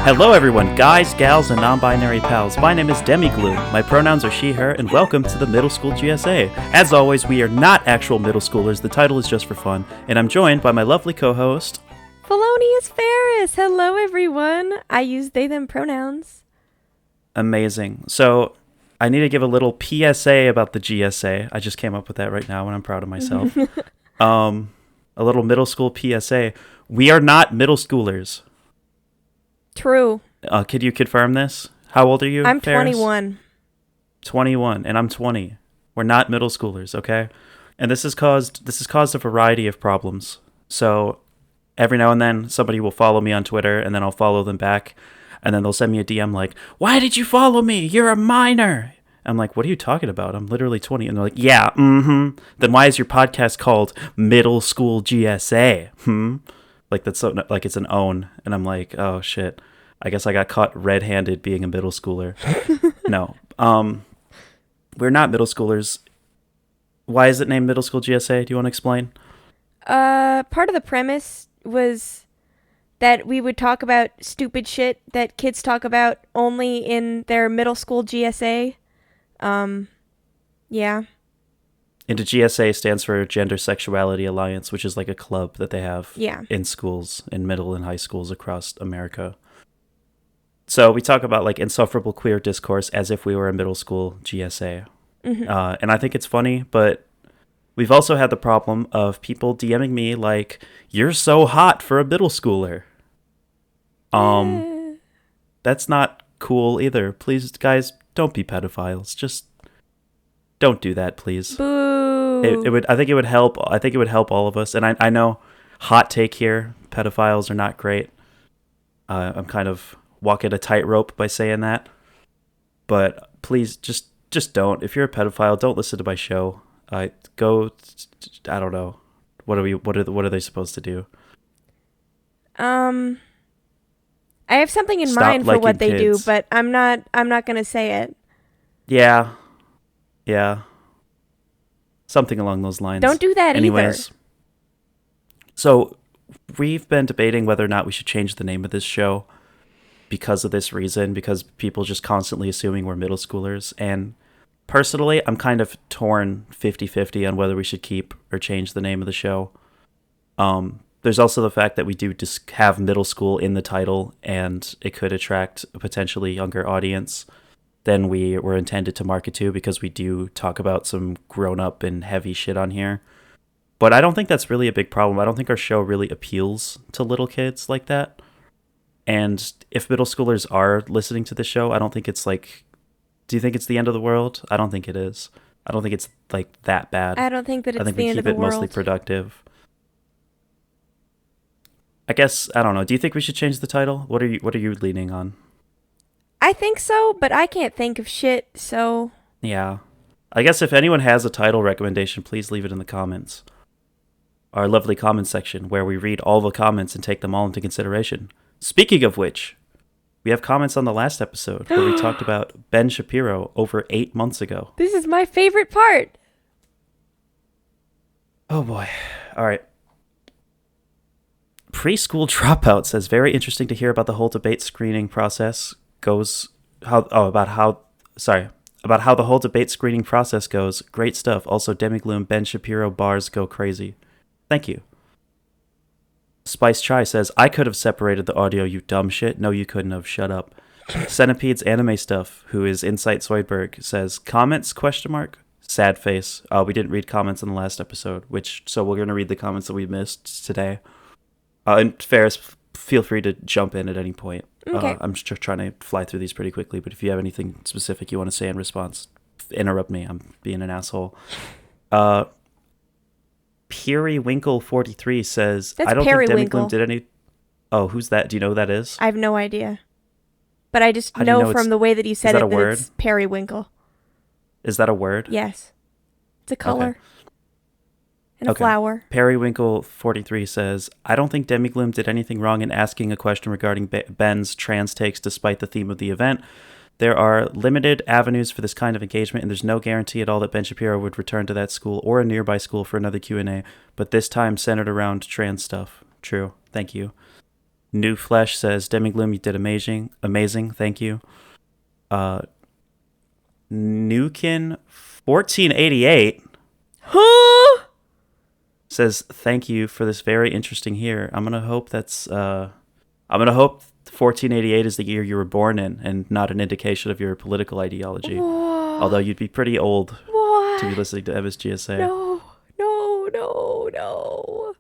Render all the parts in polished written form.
Hello everyone, guys, gals, and non-binary pals. My name is Demigloom. My pronouns are she, her, and welcome to the Middle School GSA. As always, we are not actual middle schoolers. The title is just for fun, and I'm joined by my lovely co-host, Felonious Ferris. Hello everyone. I use they them pronouns. Amazing. So, I need to give a little PSA about the GSA. I just came up with that right now, and I'm proud of myself. A little middle school PSA. We are not middle schoolers. True. Could you confirm this? How old are you, I'm Ferris? 21. 21, and I'm 20. We're not middle schoolers, okay? And this has caused a variety of problems. So every now and then somebody will follow me on Twitter, and then I'll follow them back, and then they'll send me a DM like, "Why did you follow me? You're a minor." I'm like, "What are you talking about? I'm literally 20." And they're like, "Yeah, Then why is your podcast called Middle School GSA? Like that's so, like it's an own." And I'm like, "Oh shit. I guess I got caught red-handed being a middle schooler." No. We're not middle schoolers. Why is it named Middle School GSA? Do you want to explain? Part of the premise was that we would talk about stupid shit that kids talk about only in their middle school GSA. Yeah. And the GSA stands for Gender Sexuality Alliance, which is like a club that they have in schools, in middle and high schools across America. So we talk about like insufferable queer discourse as if we were a middle school GSA. Mm-hmm. And I think it's funny, but we've also had the problem of people DMing me like, "You're so hot for a middle schooler." That's not cool either. Please, guys, don't be pedophiles. Just don't do that, please. Boo. It would. I think it would help. I think it would help all of us. And I know, hot take here, pedophiles are not great. I'm kind of walking a tightrope by saying that. But please, just don't. If you're a pedophile, don't listen to my show. Go. I don't know. What are they supposed to do? I have something in Stop mind for what they kids. do, but I'm not gonna say it. Yeah. Something along those lines. Don't do that Anyways, so we've been debating whether or not we should change the name of this show because of this reason, because people just constantly assuming we're middle schoolers. And personally, I'm kind of torn 50-50 on whether we should keep or change the name of the show. There's also the fact that we do just have middle school in the title, and it could attract a potentially younger audience than we were intended to market to, because we do talk about some grown-up and heavy shit on here. But I don't think that's really a big problem. I don't think our show really appeals to little kids like that. And if middle schoolers are listening to the show, I don't think it's like... Do you think it's the end of the world? I don't think it is. I don't think it's like that bad. I don't think that it's the end of the world. I think we keep it mostly productive. I guess, I don't know. Do you think we should change the title? What are you leaning on? I think so, but I can't think of shit, so... Yeah. I guess if anyone has a title recommendation, please leave it in the comments. Our lovely comments section, where we read all the comments and take them all into consideration. Speaking of which, we have comments on the last episode where we talked about Ben Shapiro over 8 months ago. This is my favorite part. Oh boy. All right. Preschool Dropout says, very interesting to hear about the whole debate screening process goes. About how the whole debate screening process goes. Great stuff. Also, Demigloom, Ben Shapiro bars go crazy. Thank you. Spice Chai says, I could have separated the audio, you dumb shit. No, you couldn't have. Shut up. Centipede's Anime Stuff, who is Insight Zoidberg, says, comments, ? Sad face. We didn't read comments in the last episode, so we're going to read the comments that we missed today. And Ferris, feel free to jump in at any point. Okay. I'm just trying to fly through these pretty quickly, but if you have anything specific you want to say in response, interrupt me. I'm being an asshole. Periwinkle43 says, That's I don't Periwinkle. think Demigloom did any... Oh, who's that? Do you know who that is? I have no idea. But I just How do you know know from the way that you said that it a that word? it's periwinkle. Is that a word? Yes. It's a color. Okay. And a flower. Periwinkle43 says, I don't think Demigloom did anything wrong in asking a question regarding Ben's trans takes despite the theme of the event. There are limited avenues for this kind of engagement, and there's no guarantee at all that Ben Shapiro would return to that school or a nearby school for another Q&A, but this time centered around trans stuff. True. Thank you. New Flesh says, Demigloom, you did amazing. Amazing. Thank you. Uh, Nukin 1488 Huh? says, thank you for this very interesting year. I'm gonna hope 1488 is the year you were born in and not an indication of your political ideology. Although What? you'd be pretty old to be What? listening to Evis GSA. No, no, no, no.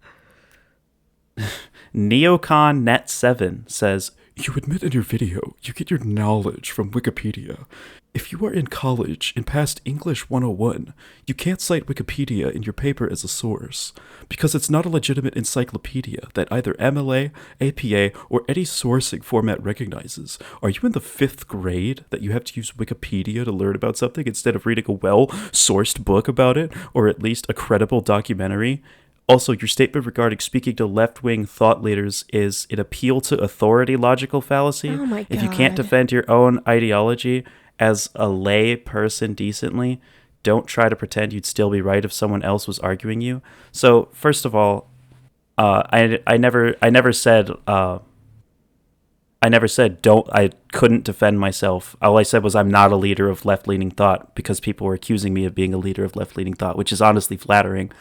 Neocon Net 7 says, you admit in your video you get your knowledge from Wikipedia. If you are in college and passed English 101, you can't cite Wikipedia in your paper as a source, because it's not a legitimate encyclopedia that either MLA, APA, or any sourcing format recognizes. Are you in the 5th grade that you have to use Wikipedia to learn about something instead of reading a well-sourced book about it, or at least a credible documentary? Also, your statement regarding speaking to left-wing thought leaders is an appeal to authority logical fallacy. Oh my If you can't God. defend your own ideology as a lay person decently, don't try to pretend you'd still be right if someone else was arguing you. So, first of all, I never said I couldn't defend myself. All I said was I'm not a leader of left-leaning thought because people were accusing me of being a leader of left-leaning thought, which is honestly flattering.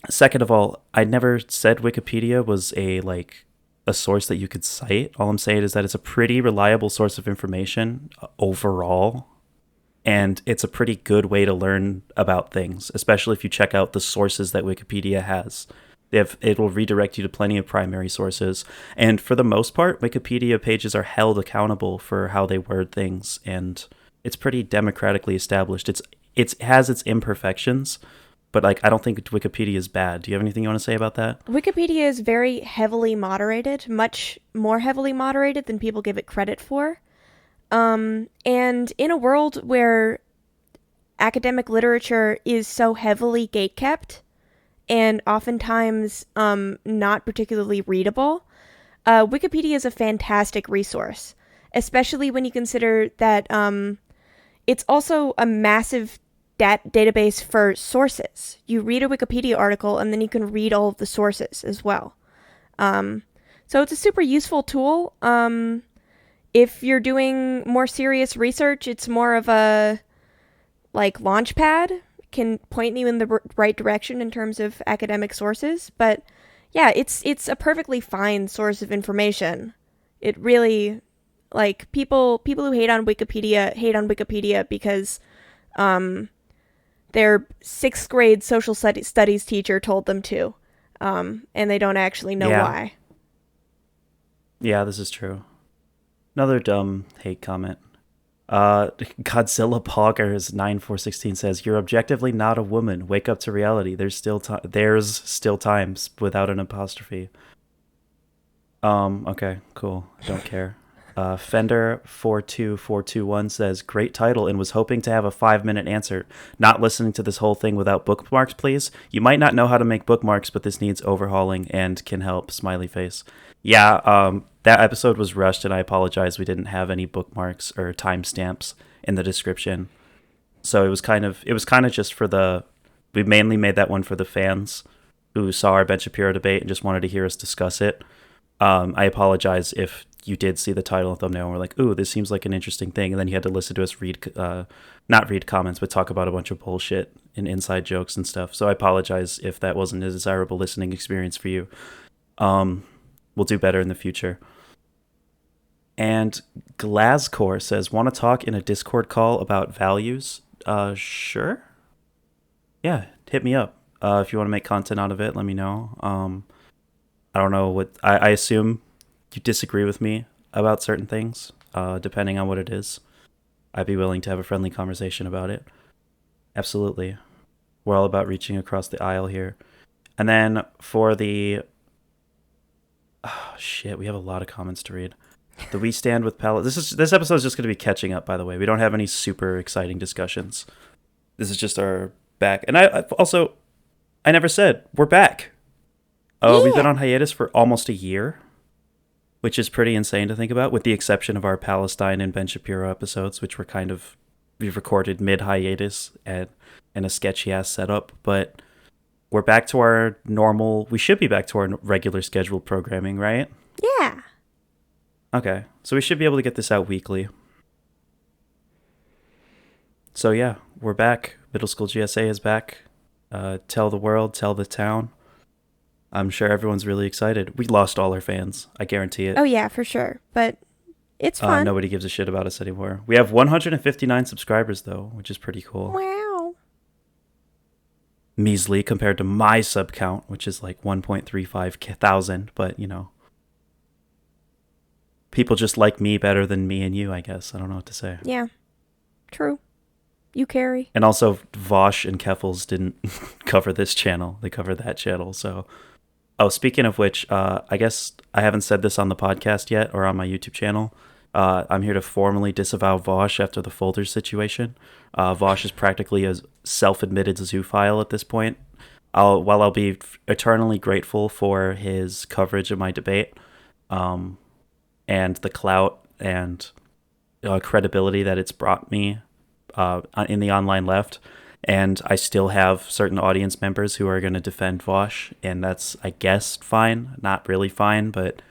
Second of all, I never said Wikipedia was a source that you could cite. All I'm saying is that it's a pretty reliable source of information overall, and it's a pretty good way to learn about things, especially if you check out the sources that Wikipedia has. It will redirect you to plenty of primary sources, and for the most part, Wikipedia pages are held accountable for how they word things, and it's pretty democratically established. It has its imperfections, but I don't think Wikipedia is bad. Do you have anything you want to say about that? Wikipedia is very heavily moderated, much more heavily moderated than people give it credit for. And in a world where academic literature is so heavily gatekept and oftentimes not particularly readable, Wikipedia is a fantastic resource, especially when you consider that it's also a massive database for sources. You read a Wikipedia article and then you can read all of the sources as well. So it's a super useful tool. If you're doing more serious research, it's more of a launch pad. It can point you in the right direction in terms of academic sources. But yeah, it's a perfectly fine source of information. It really, people who hate on Wikipedia because their 6th grade social studies teacher told them to, and they don't actually know why. Yeah, this is true. Another dumb hate comment. Godzilla Poggers 9416 says, "You're objectively not a woman. Wake up to reality. There's still times without an apostrophe." Okay, cool. Don't care. Fender 42421 says, "Great title and was hoping to have a 5-minute answer. Not listening to this whole thing without bookmarks, please. You might not know how to make bookmarks, but this needs overhauling and can help." Smiley face. Yeah, that episode was rushed, and I apologize. We didn't have any bookmarks or timestamps in the description, so it was kind of just for the. We mainly made that one for the fans who saw our Ben Shapiro debate and just wanted to hear us discuss it. I apologize if you did see the title and thumbnail and were like, "Ooh, this seems like an interesting thing," and then you had to listen to us not read comments, but talk about a bunch of bullshit and inside jokes and stuff. So I apologize if that wasn't a desirable listening experience for you. We'll do better in the future. And Glascore says, "Want to talk in a Discord call about values?" Sure. Yeah, hit me up. If you want to make content out of it, let me know. I don't know what I assume you disagree with me about certain things, depending on what it is. I'd be willing to have a friendly conversation about it. Absolutely. We're all about reaching across the aisle here. And then for the... Oh, shit, we have a lot of comments to read. The We Stand with This episode is just going to be catching up, by the way. We don't have any super exciting discussions. This is just our back. And I never said, we're back. Yeah. We've been on hiatus for almost a year, which is pretty insane to think about, with the exception of our Palestine and Ben Shapiro episodes, which were we've recorded mid-hiatus and in a sketchy-ass setup. But we're back to our normal. We should be back to our regular scheduled programming, right? Yeah. Okay, so we should be able to get this out weekly. So yeah, we're back. Middle School GSA is back. Tell the world, tell the town. I'm sure everyone's really excited. We lost all our fans. I guarantee it. Oh, yeah, for sure. But it's fun. Nobody gives a shit about us anymore. We have 159 subscribers, though, which is pretty cool. Wow. Measly compared to my sub count, which is like 1.35 thousand. But, you know, people just like me better than me and you, I guess. I don't know what to say. Yeah. True. You carry. And also, Vosh and Keffels didn't cover this channel. They covered that channel, so... Oh, speaking of which, I guess I haven't said this on the podcast yet or on my YouTube channel. I'm here to formally disavow Vosh after the Folders situation. Vosh is practically a self-admitted zoophile at this point. While I'll be eternally grateful for his coverage of my debate, and the clout and credibility that it's brought me in the online left, and I still have certain audience members who are going to defend Vosh, and that's, I guess, fine. Not really fine, but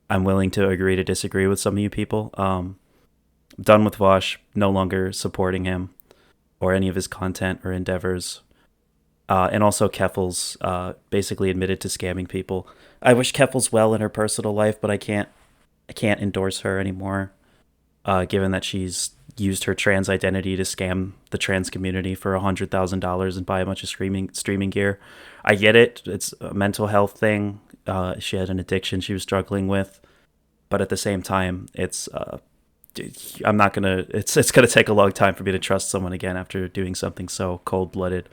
I'm willing to agree to disagree with some of you people. Done with Vosh, no longer supporting him or any of his content or endeavors. And also Keffels basically admitted to scamming people. I wish Keffels well in her personal life, but I can't endorse her anymore, given that she's used her trans identity to scam the trans community for $100,000 and buy a bunch of streaming gear. I get it. It's a mental health thing. She had an addiction she was struggling with, but at the same time, it's gonna take a long time for me to trust someone again after doing something so cold-blooded.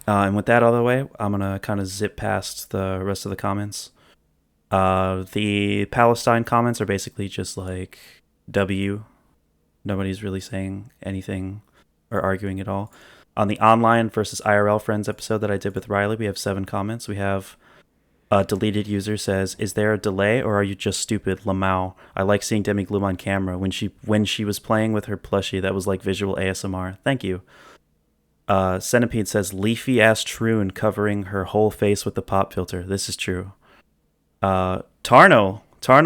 And with that out of the way, I'm gonna kind of zip past the rest of the comments. The Palestine comments are basically just like W. Nobody's really saying anything or arguing at all. On the online versus IRL friends episode that I did with Riley, we have 7 comments. We have a deleted user says, "Is there a delay or are you just stupid, Lamau? I like seeing Demigloom on camera. When she was playing with her plushie, that was like visual ASMR. Thank you." Centipede says, "Leafy ass Troon covering her whole face with the pop filter. This is true." Tarno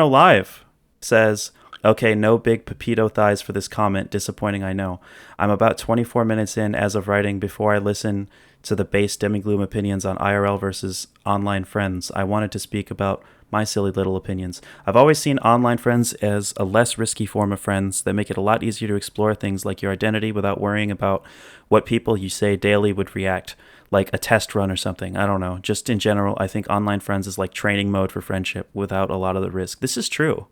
Live says, "Okay, no big Pepito thighs for this comment. Disappointing, I know. I'm about 24 minutes in as of writing before I listen to the base Demigloom opinions on IRL versus online friends. I wanted to speak about my silly little opinions. I've always seen online friends as a less risky form of friends that make it a lot easier to explore things like your identity without worrying about what people you say daily would react, like a test run or something. I don't know. Just in general, I think online friends is like training mode for friendship without a lot of the risk." This is true.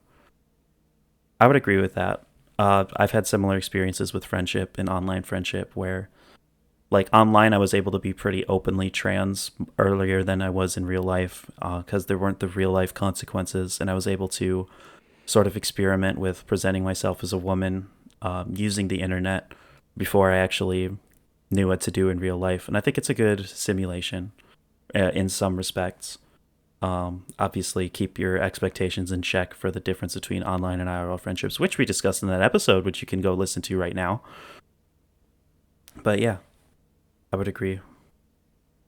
I would agree with that. I've had similar experiences with friendship and online friendship where, like, online I was able to be pretty openly trans earlier than I was in real life because there weren't the real life consequences, and I was able to sort of experiment with presenting myself as a woman using the internet before I actually knew what to do in real life. And I think it's a good simulation in some respects. Obviously keep your expectations in check for the difference between online and IRL friendships, which we discussed in that episode, which you can go listen to right now. But yeah, I would agree.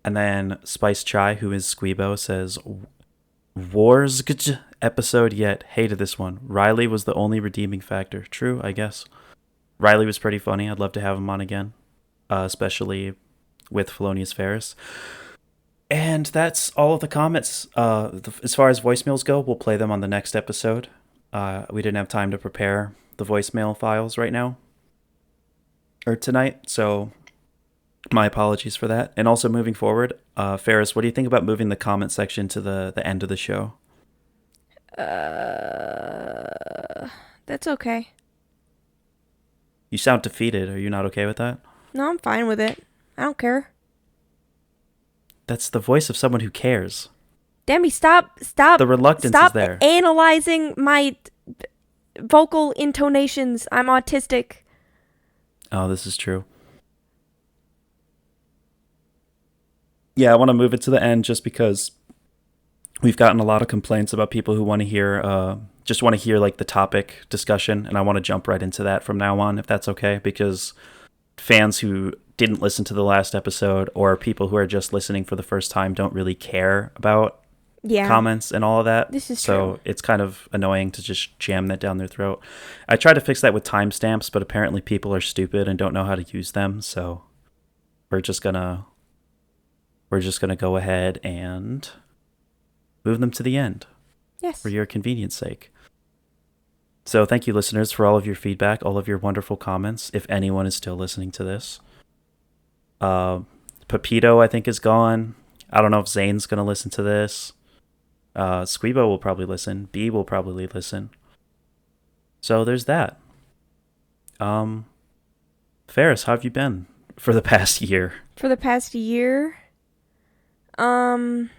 And then Spice Chai, who is Squeebo, says, "Wars episode yet. Hated this one. Riley was the only redeeming factor." True, I guess. Riley was pretty funny. I'd love to have him on again, especially with Felonious Ferris. And that's all of the comments. As far as voicemails go, we'll play them on the next episode. We didn't have time to prepare the voicemail files right now, or tonight, so my apologies for that. And also moving forward, Ferris, what do you think about moving the comment section to the end of the show? That's okay. You sound defeated. Are you not okay with that? No, I'm fine with it. I don't care. That's the voice of someone who cares. Demi, stop. The reluctance is there. Stop analyzing my vocal intonations. I'm autistic. Oh, this is true. Yeah, I want to move it to the end just because we've gotten a lot of complaints about people who want to hear, just want to hear like the topic discussion, and I want to jump right into that from now on, if that's okay, because fans who didn't listen to the last episode, or people who are just listening for the first time don't really care about comments and all of that. This is so true. It's kind of annoying to just jam that down their throat. I tried to fix that with timestamps, but apparently people are stupid and don't know how to use them. So we're just gonna go ahead and move them to the end. Yes. For your convenience sake. So thank you, listeners, for all of your feedback, all of your wonderful comments. If anyone is still listening to this, Pepito, I think, is gone. I don't know if Zane's gonna listen to this. Squeebo will probably listen. B will probably listen. So there's that. Ferris, how have you been for the past year? For the past year, I've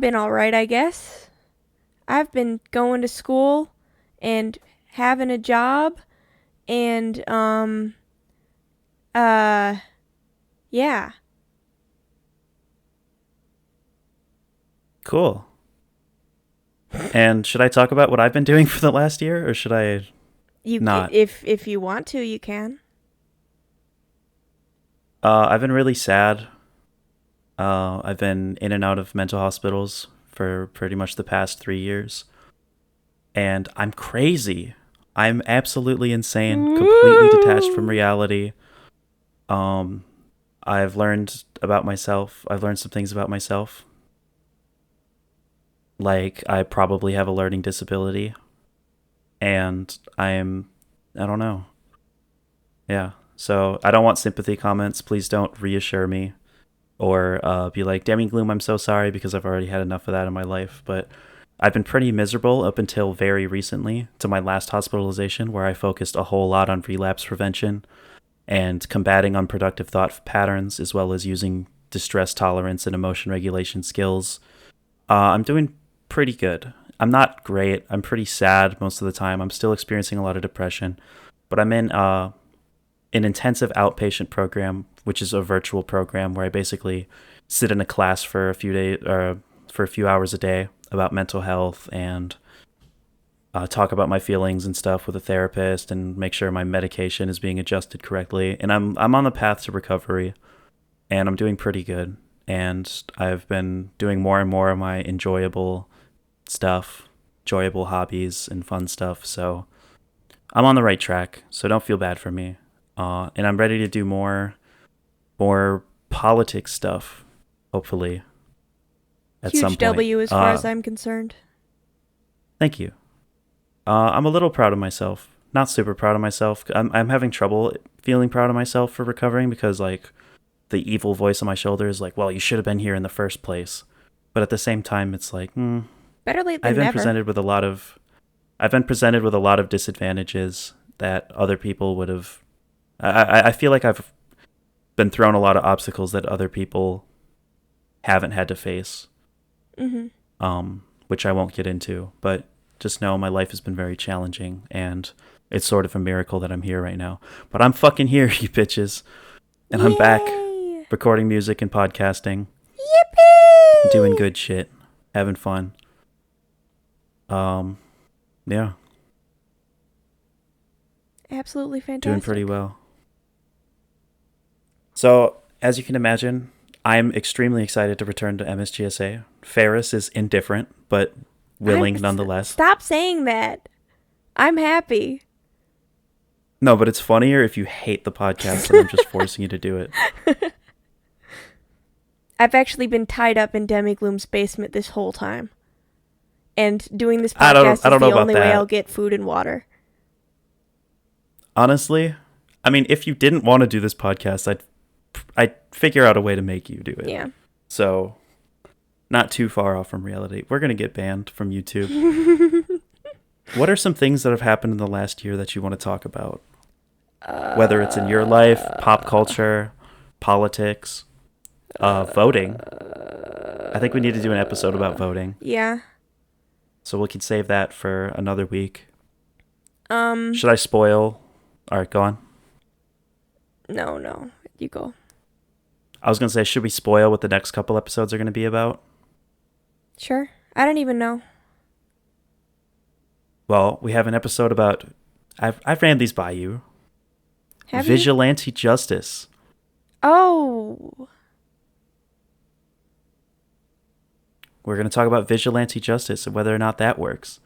been all right, I guess. I've been going to school and having a job and yeah. Cool. And should I talk about what I've been doing for the last year, or should I not? If you want to, you can. I've been really sad. I've been in and out of mental hospitals for pretty much the past 3 years. And I'm crazy. I'm absolutely insane, completely detached from reality. I've learned about myself. I've learned some things about myself. Like, I probably have a learning disability. And I don't know. Yeah. So I don't want sympathy comments. Please don't reassure me. Or be like, Demigloom, I'm so sorry, because I've already had enough of that in my life. But I've been pretty miserable up until very recently, to my last hospitalization, where I focused a whole lot on relapse prevention and combating unproductive thought patterns, as well as using distress tolerance and emotion regulation skills. I'm doing pretty good. I'm not great. I'm pretty sad most of the time. I'm still experiencing a lot of depression. But I'm in an intensive outpatient program, which is a virtual program where I basically sit in a class for a few days, or for a few hours a day, about mental health, and talk about my feelings and stuff with a therapist, and make sure my medication is being adjusted correctly. And I'm on the path to recovery, and I'm doing pretty good. And I've been doing more and more of my enjoyable stuff, enjoyable hobbies and fun stuff. So I'm on the right track. So don't feel bad for me. And I'm ready to do more politics stuff, hopefully, at some Huge point. W as far as I'm concerned. Thank you. I'm a little proud of myself. Not super proud of myself. I'm having trouble feeling proud of myself for recovering, because like the evil voice on my shoulder is like, well, you should have been here in the first place. But at the same time, it's like, better late than I've been never. I've been presented with a lot of disadvantages that other people would have. I feel like I've been thrown a lot of obstacles that other people haven't had to face. Which I won't get into, but just know my life has been very challenging, and it's sort of a miracle that I'm here right now. But I'm fucking here, you bitches. And I'm back recording music and podcasting. Yippee! Doing good shit. Having fun. Yeah. Absolutely fantastic. Doing pretty well. So, as you can imagine, I'm extremely excited to return to MSGSA. Ferris is indifferent, but willing nonetheless. Stop saying that. I'm happy. No, but it's funnier if you hate the podcast and I'm just forcing you to do it. I've actually been tied up in Demigloom's basement this whole time. And doing this podcast is the only way I'll get food and water. Honestly, I mean, if you didn't want to do this podcast, I'd figure out a way to make you do it. Yeah. So, not too far off from reality. We're going to get banned from YouTube. What are some things that have happened in the last year that you want to talk about? Whether it's in your life, pop culture, politics, voting. I think we need to do an episode about voting. Yeah. So we can save that for another week. Should I spoil? All right, go on. No. You go. I was going to say, should we spoil what the next couple episodes are going to be about? Sure. I don't even know. Well, we have an episode about... I've ran these by you. Have you? Vigilante justice. Oh. We're going to talk about vigilante justice and whether or not that works,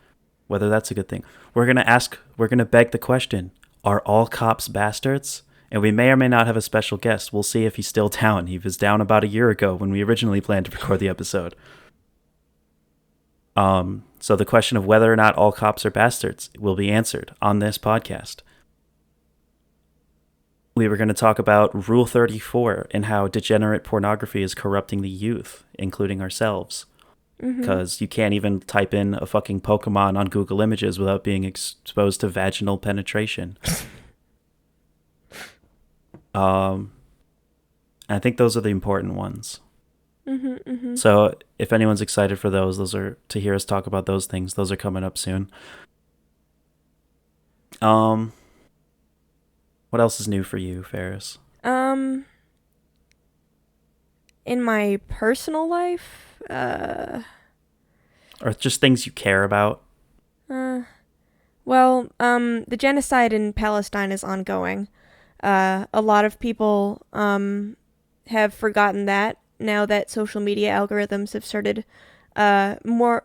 whether that's a good thing. We're going to beg the question, are all cops bastards? And we may or may not have a special guest. We'll see if he's still down. He was down about a year ago when we originally planned to record the episode. So the question of whether or not all cops are bastards will be answered on this podcast. We were going to talk about Rule 34 and how degenerate pornography is corrupting the youth, including ourselves. Because you can't even type in a fucking Pokemon on Google Images without being exposed to vaginal penetration. I think those are the important ones. So if anyone's excited for those are to hear us talk about those things. Those are coming up soon. What else is new for you, Ferris? In my personal life, or just things you care about? Well, the genocide in Palestine is ongoing. A lot of people have forgotten that now that social media algorithms have started more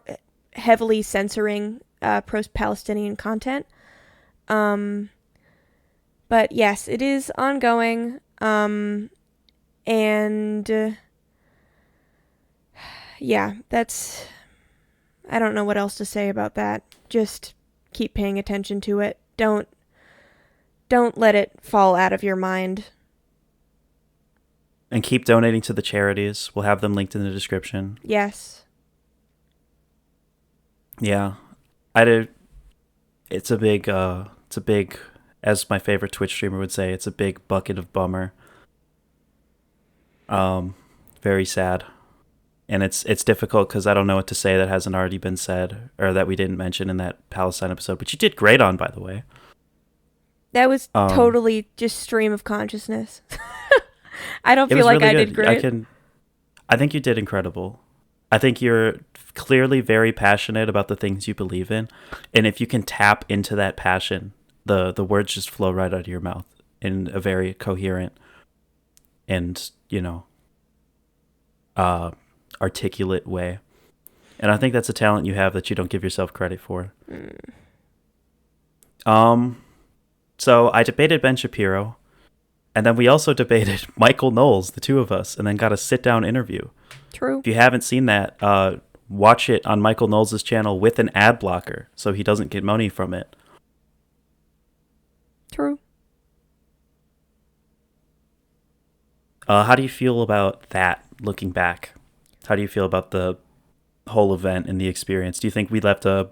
heavily censoring pro-Palestinian content. But yes, it is ongoing. And yeah, that's... I don't know what else to say about that. Just keep paying attention to it. Don't let it fall out of your mind. And keep donating to the charities. We'll have them linked in the description. Yes. Yeah. It's a big, as my favorite Twitch streamer would say, it's a big bucket of bummer. Very sad. And it's difficult because I don't know what to say that hasn't already been said or that we didn't mention in that Palestine episode, which you did great on, by the way. That was totally just stream of consciousness. I don't feel like really I good. did great. I think you did incredible. I think you're clearly very passionate about the things you believe in. And if you can tap into that passion, the words just flow right out of your mouth in a very coherent and, articulate way. And I think that's a talent you have that you don't give yourself credit for. So I debated Ben Shapiro, and then we also debated Michael Knowles, the two of us, and then got a sit-down interview. True. If you haven't seen that, watch it on Michael Knowles' channel with an ad blocker so he doesn't get money from it. True. How do you feel about that, looking back? How do you feel about the whole event and the experience? Do you think we left a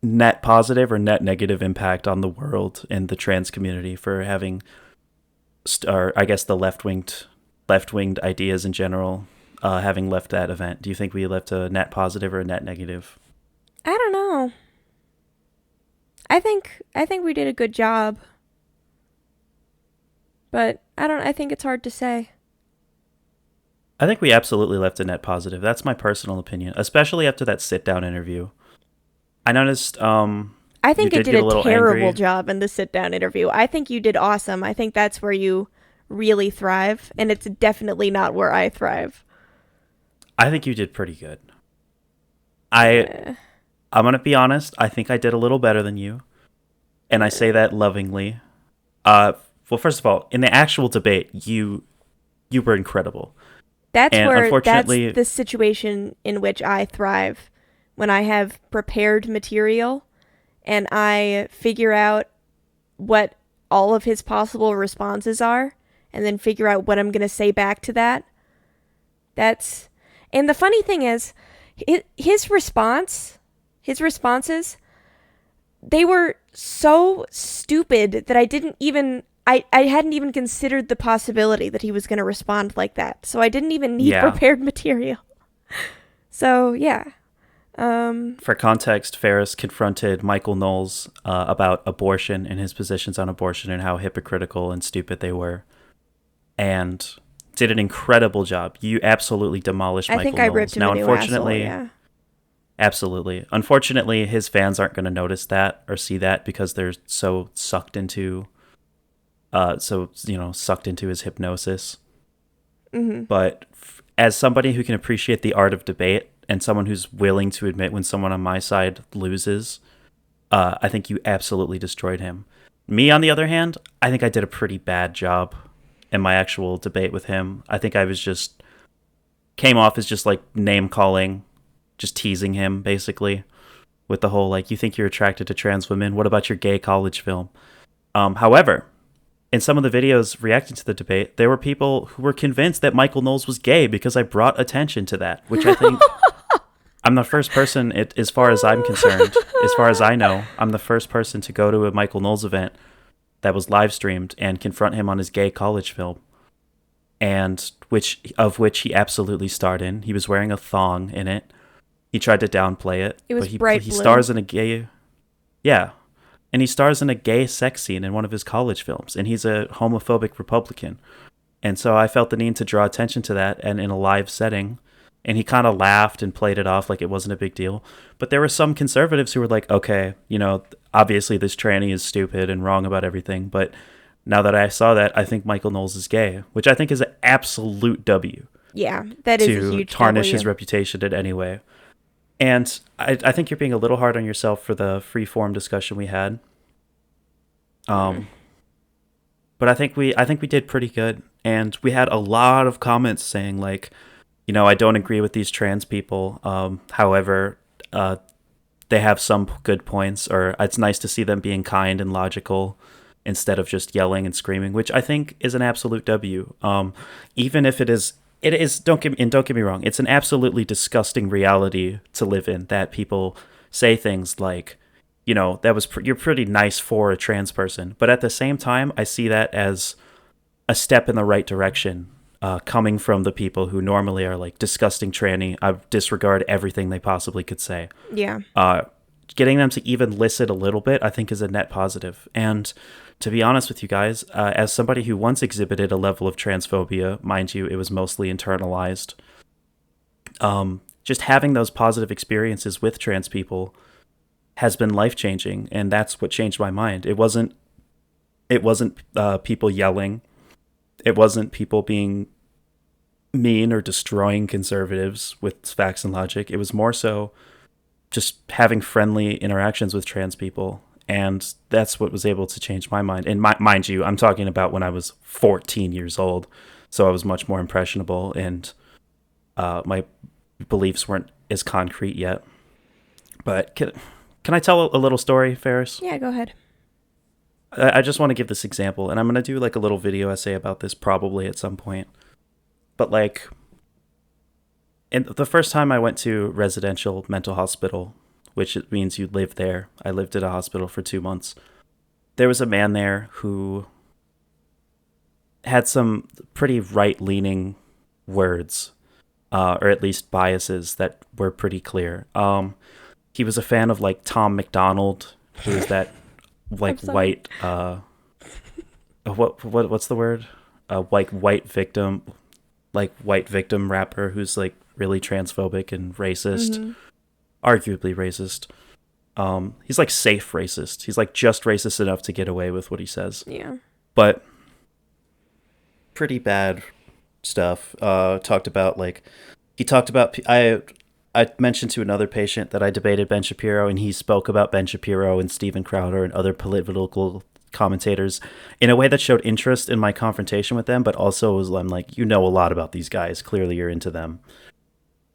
net positive or net negative impact on the world and the trans community for having, or I guess the left-winged ideas in general, having left that event? Do you think we left a net positive or a net negative? I don't know. I think we did a good job. But I think it's hard to say. I think we absolutely left a net positive. That's my personal opinion, especially after that sit-down interview. I noticed I think you it did a terrible angry. job in the sit-down interview. I think you did awesome. I think that's where you really thrive, and it's definitely not where I thrive. I think you did pretty good. I'm going to be honest. I think I did a little better than you, and I say that lovingly. Well, first of all, in the actual debate, you were incredible. That's unfortunately, the situation in which I thrive. When I have prepared material and I figure out what all of his possible responses are and then figure out what I'm going to say back to that. And the funny thing is, his responses, they were so stupid that I hadn't even considered the possibility that he was going to respond like that. So I didn't even need prepared material. So, yeah. For context, Ferris confronted Michael Knowles about abortion and his positions on abortion and how hypocritical and stupid they were. And did an incredible job. You absolutely demolished Michael Knowles. I think I ripped him a new asshole, yeah. Absolutely. Unfortunately, his fans aren't going to notice that or see that because they're so sucked into So, sucked into his hypnosis. Mm-hmm. But as somebody who can appreciate the art of debate and someone who's willing to admit when someone on my side loses, I think you absolutely destroyed him. Me, on the other hand, I think I did a pretty bad job in my actual debate with him. I think I was just came off as just like name calling, just teasing him basically with the whole like, you think you're attracted to trans women? What about your gay college film? However, in some of the videos reacting to the debate, there were people who were convinced that Michael Knowles was gay because I brought attention to that, which I think I'm the first person, as far as I'm concerned, as far as I know, I'm the first person to go to a Michael Knowles event that was live streamed and confront him on his gay college film, and which he absolutely starred in. He was wearing a thong in it. He tried to downplay it, It was but he bright he blue. stars in a gay, yeah, and he stars in a gay sex scene in one of his college films, and he's a homophobic Republican, and so I felt the need to draw attention to that, and in a live setting. And he kind of laughed and played it off like it wasn't a big deal. But there were some conservatives who were like, okay, obviously this tranny is stupid and wrong about everything. But now that I saw that, I think Michael Knowles is gay, which I think is an absolute W Yeah, that is a to huge tarnish W. his reputation in any way. And I think you're being a little hard on yourself for the free-form discussion we had. But I think we did pretty good. And we had a lot of comments saying like, I don't agree with these trans people. However, they have some good points, or it's nice to see them being kind and logical instead of just yelling and screaming, which I think is an absolute W. Even if it is, don't get me wrong, it's an absolutely disgusting reality to live in that people say things like, you're pretty nice for a trans person, but at the same time, I see that as a step in the right direction. Coming from the people who normally are like disgusting tranny, I disregard everything they possibly could say. Yeah. Getting them to even listen a little bit, I think, is a net positive. And to be honest with you guys, as somebody who once exhibited a level of transphobia, mind you, it was mostly internalized. Just having those positive experiences with trans people has been life-changing, and that's what changed my mind. It wasn't people yelling. It wasn't people being mean or destroying conservatives with facts and logic. It was more so just having friendly interactions with trans people. And that's what was able to change my mind. And mind you, I'm talking about when I was 14 years old. So I was much more impressionable, and my beliefs weren't as concrete yet. But can I tell a little story, Ferris? Yeah, go ahead. I just want to give this example, and I'm going to do like a little video essay about this probably at some point. But like, the first time I went to residential mental hospital, which means you live there, I lived at a hospital for 2 months. There was a man there who had some pretty right-leaning words, or at least biases that were pretty clear. He was a fan of like Tom McDonald, who is that like white what's the word, white victim rapper who's like really transphobic and racist, arguably racist. He's like safe racist. He's like just racist enough to get away with what he says. Yeah. But pretty bad stuff. Talked about I mentioned to another patient that I debated Ben Shapiro, and he spoke about Ben Shapiro and Steven Crowder and other political commentators in a way that showed interest in my confrontation with them, but also I'm like, a lot about these guys. Clearly you're into them.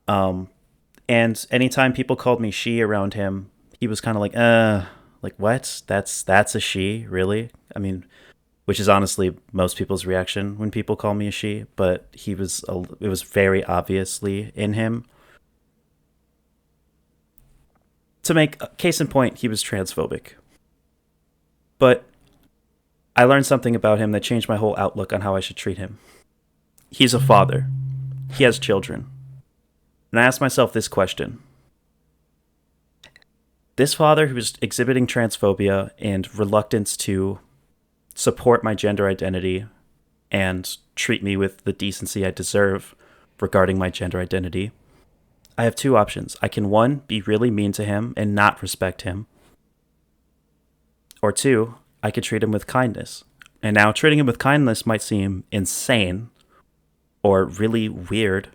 And anytime people called me she around him, he was kind of like what? That's a she, really? I mean, which is honestly most people's reaction when people call me a she, but it was very obviously in him. To make a case in point, he was transphobic. But I learned something about him that changed my whole outlook on how I should treat him. He's a father. He has children. And I asked myself this question. This father who is exhibiting transphobia and reluctance to support my gender identity and treat me with the decency I deserve regarding my gender identity, I have two options. I can, one, be really mean to him and not respect him. Or two, I could treat him with kindness, And now treating him with kindness might seem insane or really weird,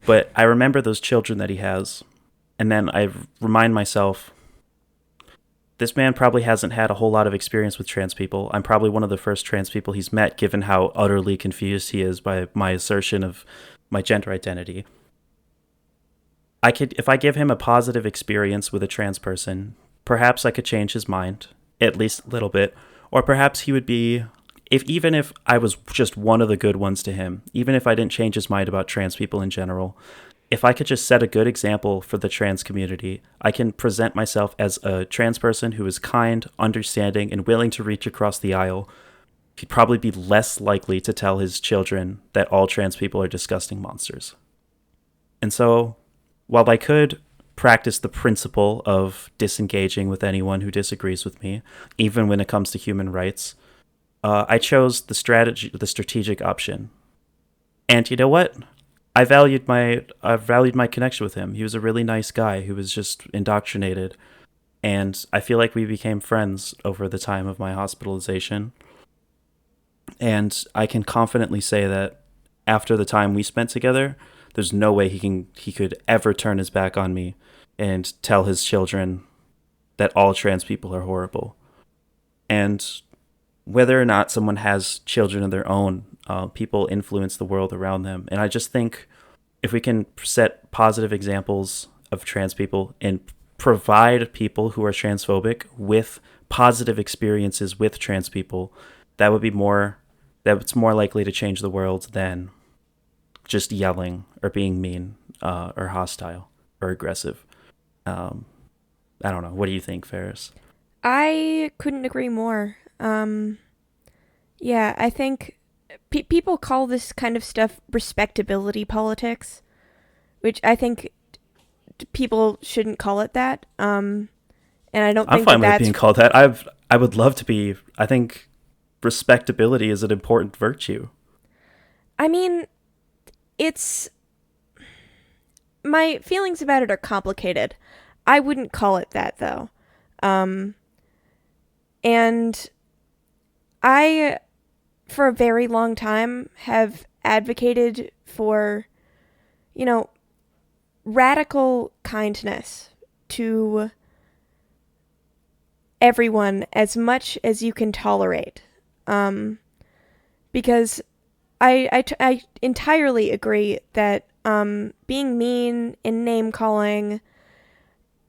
but I remember those children that he has, and then I remind myself, this man probably hasn't had a whole lot of experience with trans people. I'm probably one of the first trans people he's met, given how utterly confused he is by my assertion of my gender identity. If I give him a positive experience with a trans person, perhaps I could change his mind, at least a little bit, or perhaps he would be, if even if I was just one of the good ones to him, even if I didn't change his mind about trans people in general, if I could just set a good example for the trans community, I can present myself as a trans person who is kind, understanding, and willing to reach across the aisle. He'd probably be less likely to tell his children that all trans people are disgusting monsters. And so, while I could practice the principle of disengaging with anyone who disagrees with me, even when it comes to human rights, I chose the strategic option. And you know what? I valued my connection with him. He was a really nice guy who was just indoctrinated, and I feel like we became friends over the time of my hospitalization. And I can confidently say that after the time we spent together, there's no way he could ever turn his back on me and tell his children that all trans people are horrible. And whether or not someone has children of their own, people influence the world around them. And I just think if we can set positive examples of trans people and provide people who are transphobic with positive experiences with trans people, that's more likely to change the world than just yelling or being mean, or hostile or aggressive. I don't know. What do you think, Ferris? I couldn't agree more. Yeah, I think people call this kind of stuff respectability politics, which I think people shouldn't call it that. And I don't I'm think that fine with it that's. being called that. I would love to be. I think respectability is an important virtue. I mean, it's. My feelings about it are complicated. I wouldn't call it that, though. Um, and I, for a very long time, have advocated for, you know, radical kindness to everyone as much as you can tolerate. Because I entirely agree that being mean and name calling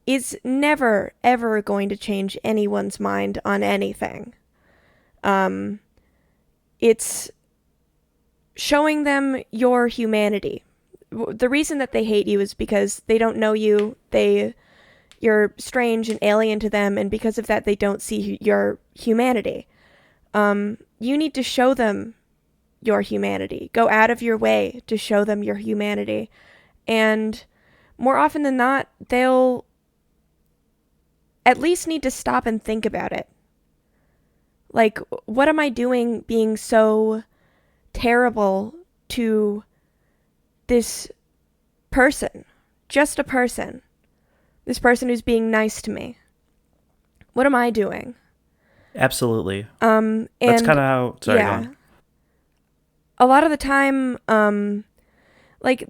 is never, ever going to change anyone's mind on anything. It's showing them your humanity. The reason that they hate you is because they don't know you, you're strange and alien to them, and because of that they don't see your humanity. You need to show them your humanity. Go out of your way to show them your humanity. And more often than not, they'll at least need to stop and think about it. Like, what am I doing being so terrible to this person? Just a person. This person who's being nice to me. What am I doing? Absolutely. And That's kind of how. Sorry, go yeah, on. a lot of the time, like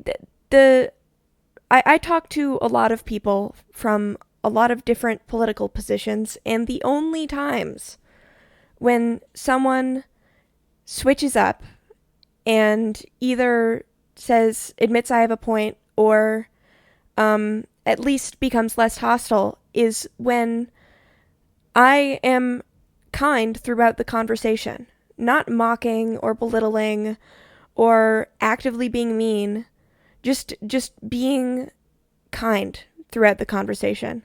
I talk to a lot of people from a lot of different political positions, and the only times when someone switches up and either admits I have a point, or at least becomes less hostile, is when I am kind throughout the conversation, not mocking or belittling or actively being mean, just being kind throughout the conversation.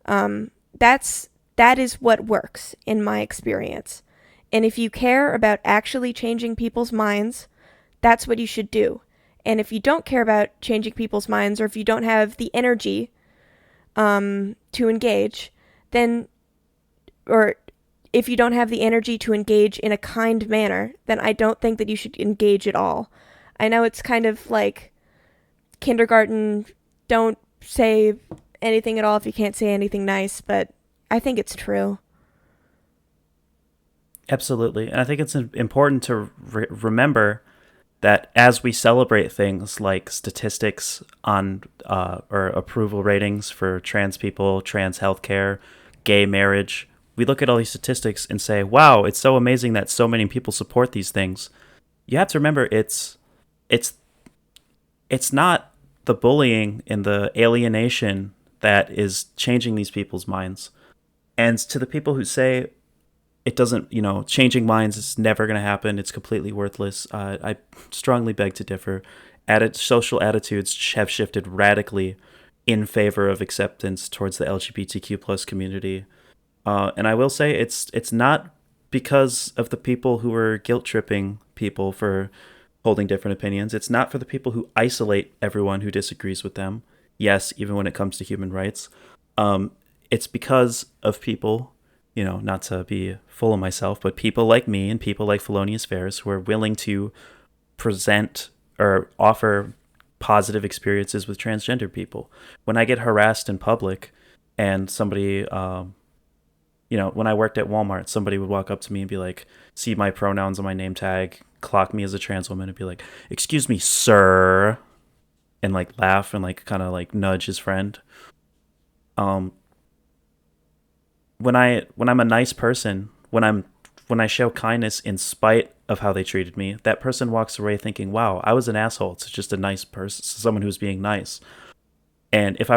That is what works in my experience. And if you care about actually changing people's minds, that's what you should do. And if you don't care about changing people's minds, or if you don't have the energy to engage, then, or if you don't have the energy to engage in a kind manner, then I don't think that you should engage at all. I know it's kind of like kindergarten, don't say anything at all if you can't say anything nice, but I think it's true. Absolutely. And I think it's important to remember that as we celebrate things like statistics on or approval ratings for trans people, trans healthcare, gay marriage, we look at all these statistics and say, "Wow, it's so amazing that so many people support these things." You have to remember it's it's not the bullying and the alienation that is changing these people's minds. And to the people who say it doesn't, changing minds is never going to happen, it's completely worthless, I strongly beg to differ. Social attitudes have shifted radically in favor of acceptance towards the LGBTQ plus community. And I will say it's not because of the people who are guilt tripping people for holding different opinions. It's not for the people who isolate everyone who disagrees with them. Yes, even when it comes to human rights. It's because of people, not to be full of myself, but people like me and people like Felonious Ferris who are willing to present or offer positive experiences with transgender people. When I get harassed in public and somebody, when I worked at Walmart, somebody would walk up to me and be like, see my pronouns on my name tag, clock me as a trans woman, and be like, "Excuse me, sir," and like laugh and like kind of like nudge his friend. Um, when I'm a nice person, when I show kindness in spite of how they treated me, that person walks away thinking, "Wow, I was an asshole to just a nice person, someone who's being nice." And if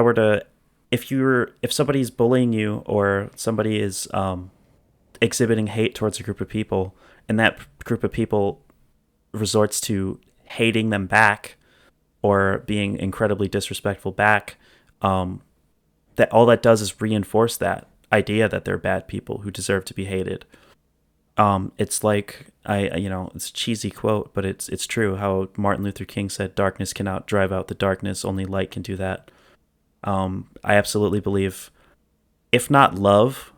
somebody's bullying you or somebody is exhibiting hate towards a group of people, and that group of people resorts to hating them back or being incredibly disrespectful back, that all that does is reinforce that idea that they're bad people who deserve to be hated. It's like it's a cheesy quote, but it's true. How Martin Luther King said, "Darkness cannot drive out the darkness; only light can do that." I absolutely believe, if not love,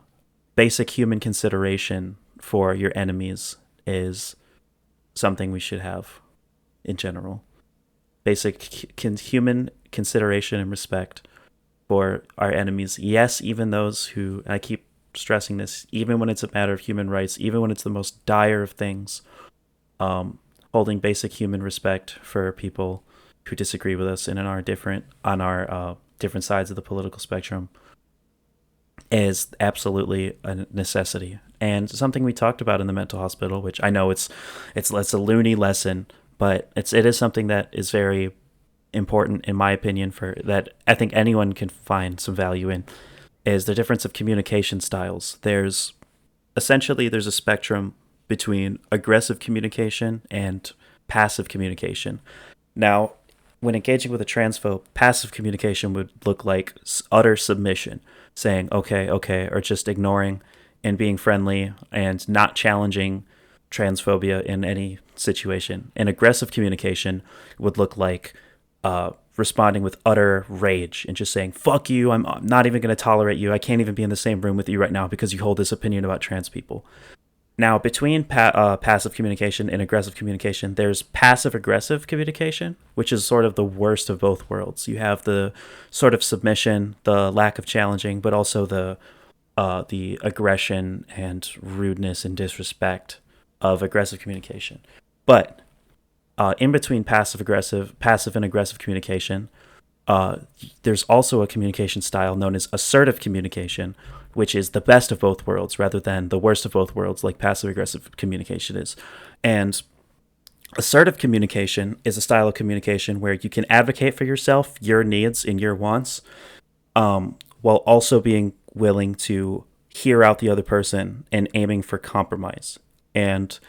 basic human consideration for your enemies is something we should have in general. Basic human consideration and respect for our enemies. Yes, even those who, and I keep stressing this, even when it's a matter of human rights, even when it's the most dire of things, holding basic human respect for people who disagree with us and on our different sides of the political spectrum is absolutely a necessity and something we talked about in the mental hospital, which I know it's a loony lesson, but it is something that is very important in my opinion, for that I think anyone can find some value in, is the difference of communication styles. There's a spectrum between aggressive communication and passive communication. Now, when engaging with a transphobe, passive communication would look like utter submission, saying okay, okay, or just ignoring and being friendly and not challenging transphobia in any situation. And aggressive communication would look like responding with utter rage and just saying, "Fuck you, I'm not even going to tolerate you. I can't even be in the same room with you right now because you hold this opinion about trans people." Now, between passive communication and aggressive communication, there's passive aggressive communication, which is sort of the worst of both worlds. You have the sort of submission, the lack of challenging, but also the aggression and rudeness and disrespect of aggressive communication. But in between passive and aggressive communication, there's also a communication style known as assertive communication, which is the best of both worlds rather than the worst of both worlds, like passive aggressive communication is. And assertive communication is a style of communication where you can advocate for yourself, your needs, and your wants, while also being willing to hear out the other person and aiming for compromise. And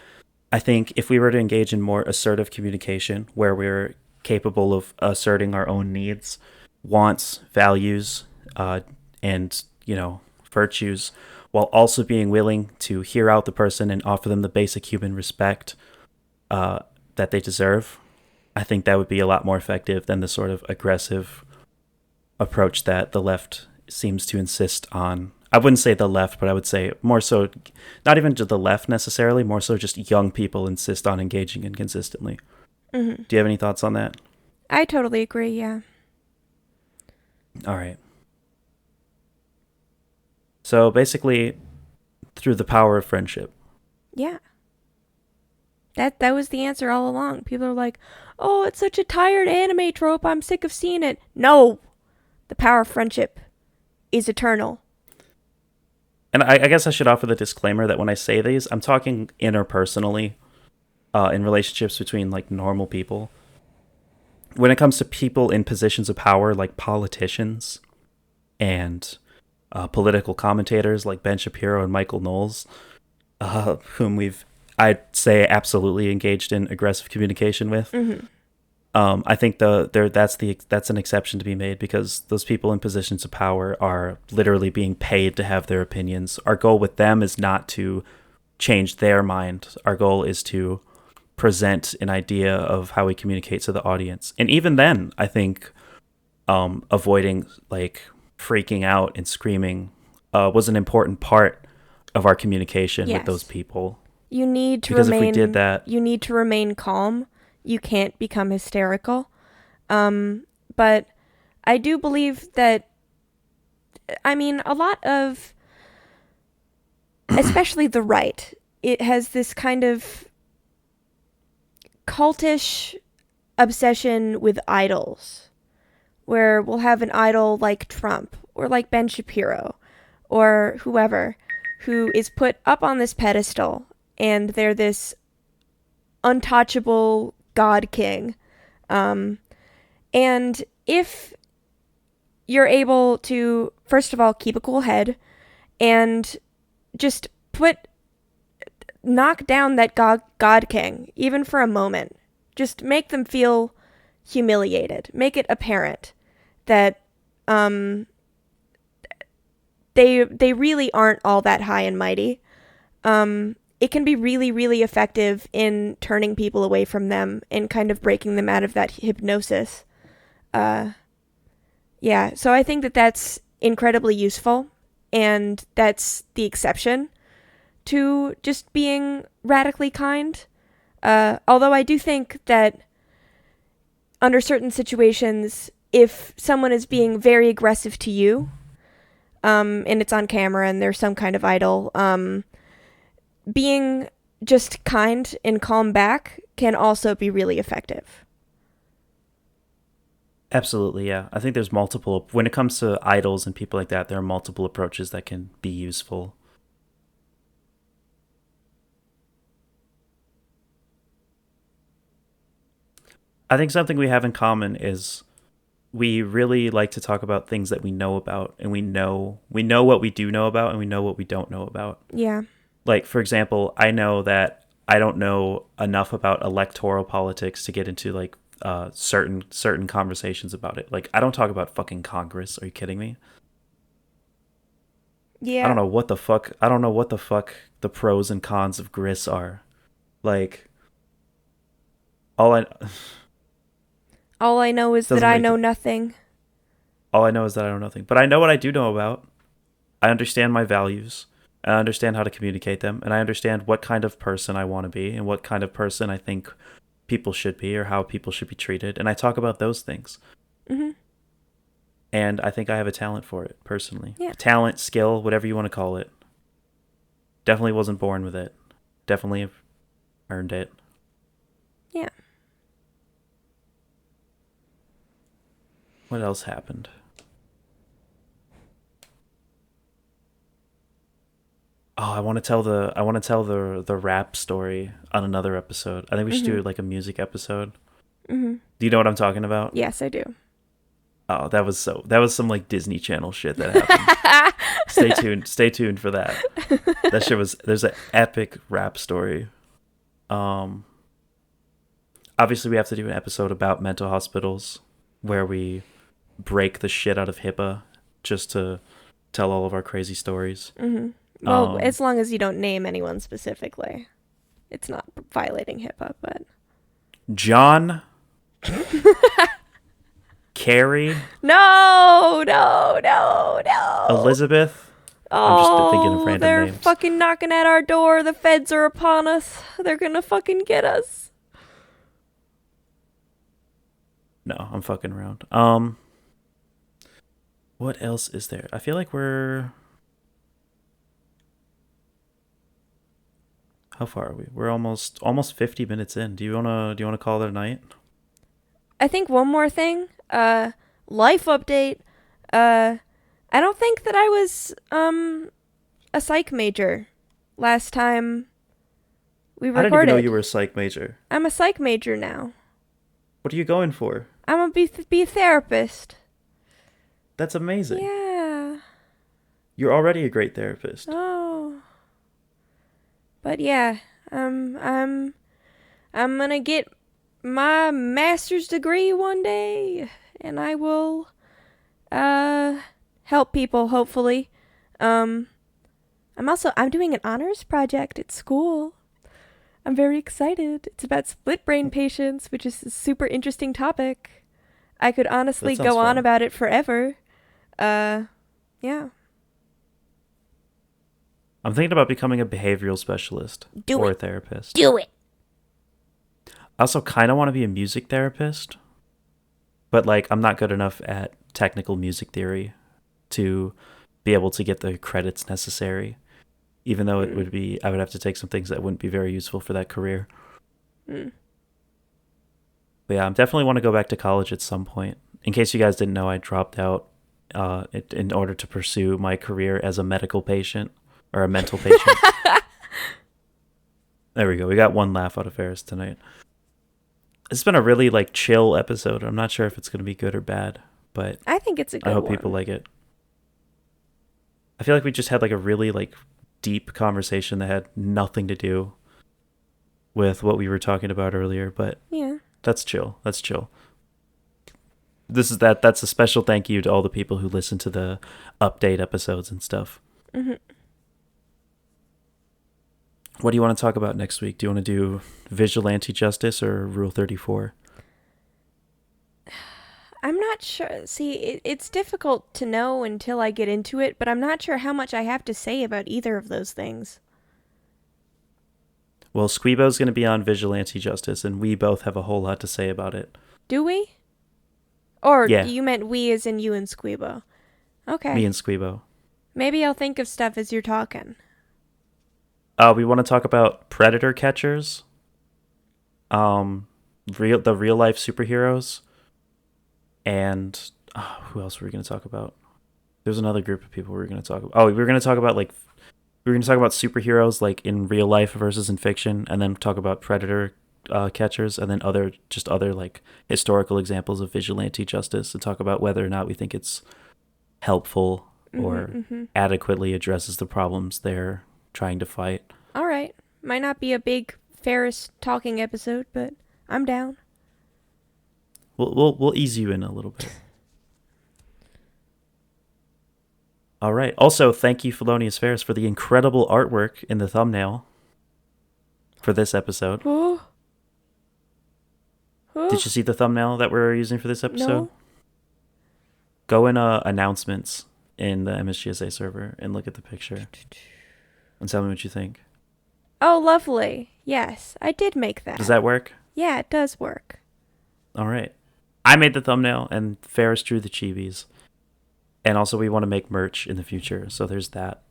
I think if we were to engage in more assertive communication, where we're capable of asserting our own needs, wants, values, and virtues, while also being willing to hear out the person and offer them the basic human respect that they deserve, I think that would be a lot more effective than the sort of aggressive approach that the left seems to insist on. I wouldn't say the left, but I would say more so, not even just the left necessarily, more so just young people insist on engaging in consistently. Mm-hmm. Do you have any thoughts on that? I totally agree, yeah. All right. So basically, through the power of friendship. Yeah. That was the answer all along. People are like, "Oh, it's such a tired anime trope. I'm sick of seeing it." No. The power of friendship is eternal. And I guess I should offer the disclaimer that when I say these, I'm talking interpersonally, in relationships between like normal people. When it comes to people in positions of power, like politicians and political commentators like Ben Shapiro and Michael Knowles, whom we've, I'd say, absolutely engaged in aggressive communication with. Mm-hmm. I think that's an exception to be made because those people in positions of power are literally being paid to have their opinions. Our goal with them is not to change their mind. Our goal is to present an idea of how we communicate to the audience. And even then, I think avoiding like freaking out and screaming was an important part of our communication with those Yes. people. You need to Because if we did remain that, you need to remain calm. You can't become hysterical. But I do believe that, I mean, a lot of, especially the right, it has this kind of cultish obsession with idols, where we'll have an idol like Trump or like Ben Shapiro or whoever who is put up on this pedestal, and they're this untouchable god king. And if you're able to, first of all, keep a cool head and just knock down that god king, even for a moment, just make them feel humiliated. Make it apparent that they really aren't all that high and mighty. It can be really, really effective in turning people away from them and kind of breaking them out of that hypnosis. Yeah, so I think that that's incredibly useful, and that's the exception to just being radically kind. Although I do think that under certain situations, if someone is being very aggressive to you, and it's on camera and there's some kind of idol, being just kind and calm back can also be really effective. absolutely, yeah. I think there's multiple, when it comes to idols and people like that, there are multiple approaches that can be useful. I think something we have in common is we really like to talk about things that we know about, and we know what we do know about, and we know what we don't know about. Yeah. Like, for example, I know that I don't know enough about electoral politics to get into like certain conversations about it. Like, I don't talk about fucking Congress. Are you kidding me? I Yeah. don't know what the fuck. I don't know what the fuck the pros and cons of Gris are. Like, all I All I know is that doesn't I make know the, nothing. all I know is that I know nothing. But I know what I do know about. I understand my values. I understand how to communicate them, and I understand what kind of person I want to be and what kind of person I think people should be or how people should be treated. And I talk about those things. Mm-hmm. And I think I have a talent for it, personally. Yeah. Talent, skill, whatever you want to call it. Definitely wasn't born with it. Definitely earned it. Yeah. What else happened? Oh, I want to tell the rap story on another episode. I think we should Mm-hmm. do like a music episode. Mm-hmm. Do you know what I'm talking about? Yes, I do. Oh, that was some like Disney Channel shit that happened. Stay tuned. Stay tuned for that. That shit was there's an epic rap story. Um Obviously we have to do an episode about mental hospitals where we break the shit out of HIPAA just to tell all of our crazy stories. Mm-hmm. Well, Um as long as you don't name anyone specifically, it's not violating HIPAA, but. John, Carrie, No, no, no, no. Elizabeth. I'm just thinking of Oh, random they're names. fucking knocking at our door. The feds are upon us. They're gonna fucking get us. No, I'm fucking around. What else is there? I feel like How far are we? We're almost 50 minutes in. Do you wanna call it a night? I think one more thing. Life update. Uh, I don't think that I was a psych major last time we I didn't even know you recorded. were a psych major. I'm a psych major now. What are you going for? I'm gonna be a therapist. That's amazing. Yeah. You're already a great therapist. Oh. But yeah, I'm gonna get my master's degree one day, and I will uh help people hopefully. Um, I'm doing an honors project at school. I'm very excited. It's about split brain patients, which is a super interesting topic. I could That honestly sounds go on fun. about it forever. Uh, yeah. I'm thinking about becoming a behavioral specialist Do or a it. therapist. Do it. I also kind of want to be a music therapist, but like I'm not good enough at technical music theory to be able to get the credits necessary. Even though Mm, I would have to take some things that wouldn't be very useful for that career. mm. But yeah, I definitely want to go back to college at some point. In case you guys didn't know, I dropped out in order to pursue my career as a medical patient or a mental patient. There we go. We got one laugh out of Ferris tonight. It's been a really like chill episode. I'm not sure if it's going to be good or bad, but I think it's a I good hope people one. like it. I feel like we just had like a really like deep conversation that had nothing to do with what we were talking about earlier, but Yeah. that's chill. That's chill. That's a special thank you to all the people who listen to the update episodes and stuff. Hmm. What do you want to talk about next week? Do you want to do vigilante justice or Rule 34? I'm not sure. See, it's difficult to know until I get into it, but I'm not sure how much I have to say about either of those things. Well, Squeebo's going to be on vigilante justice, and we both have a whole lot to say about it. Do we? Or Yeah, you meant we as in you and Squeebo? me Okay. and Squeebo. Maybe I'll think of stuff as you're talking. We want to talk about predator catchers, um, the real life superheroes, and who else were we going to talk about? There's another group of people we were going to talk about. Oh, we were going to talk about like we were going to talk about superheroes like in real life versus in fiction, and then talk about predator catchers, and then other like historical examples of vigilante justice, and talk about whether or not we think it's helpful Mm-hmm, or mm-hmm. adequately addresses the problems they're trying to fight. All right. Might not be a big Ferris talking episode, but I'm down. We'll ease you in a little bit. All right. Also, thank you, Felonious Ferris, for the incredible artwork in the thumbnail for this episode. Oh, Did you oh, see the thumbnail that we're using for this episode? no. Go in announcements in the MSGSA server and look at the picture and tell me what you think. Oh, lovely. Yes, I did make Does that. that work? Yeah, it does work. All right. I made the thumbnail and Ferris drew the chibis. And also, we want to make merch in the future, so there's that.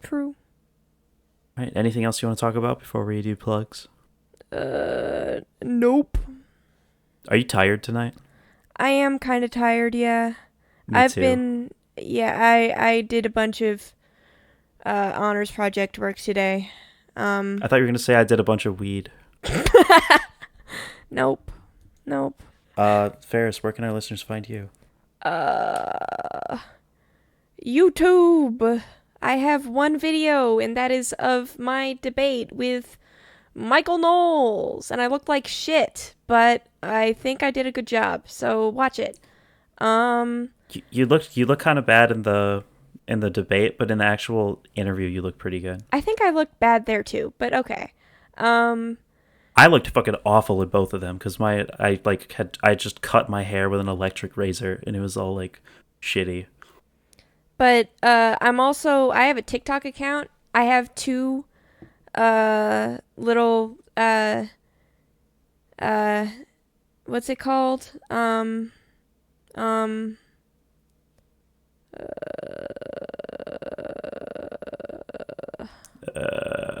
True. All right. Anything else you want to talk about before we do plugs? Nope. Are you tired tonight? I am kind of tired, yeah. Me I've too. been, yeah, I did a bunch of honors project work today. I thought you were going to say I did a bunch of weed. Nope. Nope. Ferris, where can our listeners find you? Uh, YouTube. I have one video, and that is of my debate with Michael Knowles, and I looked like shit, but I think I did a good job, so watch it. Um, You look kind of bad in the debate, but in the actual interview, you look pretty good. I think I looked bad there too, but okay. Um, I looked fucking awful in both of them because I just cut my hair with an electric razor and it was all like shitty. but I have a TikTok account. I have two little uh what's it called? Um uh,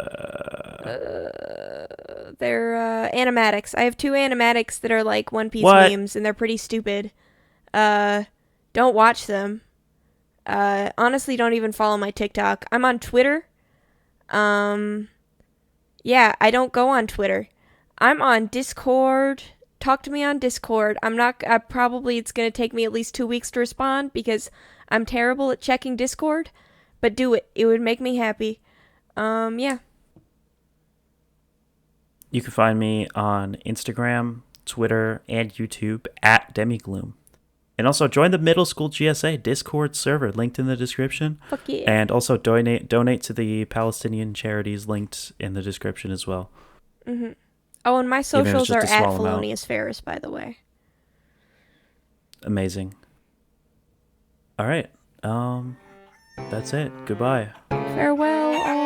They're animatics. I have two animatics that are like One Piece What? memes, and they're pretty stupid. Don't watch them. Honestly, don't even follow my TikTok. I'm on Twitter. Um, yeah, I don't go on Twitter. I'm on Discord. Talk to me on Discord. I'm not. Probably it's gonna take me at least 2 weeks to respond because I'm terrible at checking Discord. But do it. It would make me happy. Yeah. You can find me on Instagram, Twitter, and YouTube at Demigloom. And also join the Middle School GSA Discord server linked in the description. Fuck yeah. And also donate to the Palestinian charities linked in the description as well. Mm-hmm. Oh, and my Even if it's socials just are a at small amount. Felonious Ferris, by the way. Amazing. All right. That's it. Goodbye. Farewell, all.